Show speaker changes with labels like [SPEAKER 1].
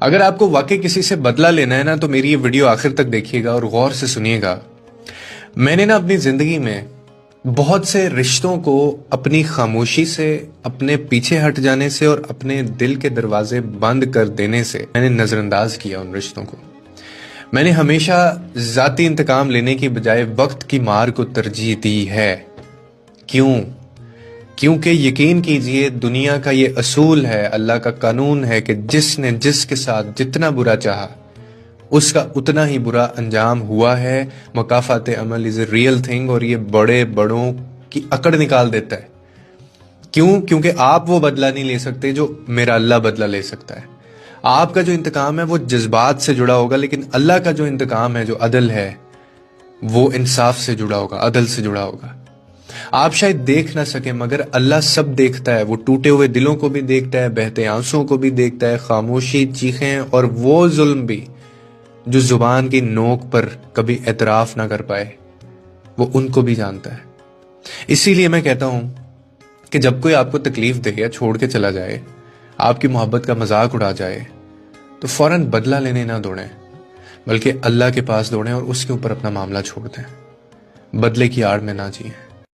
[SPEAKER 1] اگر آپ کو واقعی کسی سے بدلہ لینا ہے نا تو میری یہ ویڈیو آخر تک دیکھیے گا اور غور سے سنیے گا. میں نے نا اپنی زندگی میں بہت سے رشتوں کو اپنی خاموشی سے، اپنے پیچھے ہٹ جانے سے اور اپنے دل کے دروازے بند کر دینے سے میں نے نظر انداز کیا ان رشتوں کو. میں نے ہمیشہ ذاتی انتقام لینے کی بجائے وقت کی مار کو ترجیح دی ہے. کیونکہ یقین کیجئے دنیا کا یہ اصول ہے، اللہ کا قانون ہے کہ جس نے جس کے ساتھ جتنا برا چاہا اس کا اتنا ہی برا انجام ہوا ہے. مکافات عمل از اے ریئل تھنگ، اور یہ بڑے بڑوں کی اکڑ نکال دیتا ہے. کیونکہ آپ وہ بدلہ نہیں لے سکتے جو میرا اللہ بدلہ لے سکتا ہے. آپ کا جو انتقام ہے وہ جذبات سے جڑا ہوگا، لیکن اللہ کا جو انتقام ہے، جو عدل ہے، وہ انصاف سے جڑا ہوگا، عدل سے جڑا ہوگا. آپ شاید دیکھ نہ سکیں مگر اللہ سب دیکھتا ہے. وہ ٹوٹے ہوئے دلوں کو بھی دیکھتا ہے، بہتے آنسوں کو بھی دیکھتا ہے، خاموشی، چیخیں اور وہ ظلم بھی جو زبان کی نوک پر کبھی اعتراف نہ کر پائے، وہ ان کو بھی جانتا ہے. اسی لیے میں کہتا ہوں کہ جب کوئی آپ کو تکلیف دے یا چھوڑ کے چلا جائے، آپ کی محبت کا مذاق اڑا جائے، تو فوراً بدلہ لینے نہ دوڑیں، بلکہ اللہ کے پاس دوڑیں اور اس کے اوپر اپنا معاملہ چھوڑ دیں. بدلے کی آڑ میں نہ جئیں.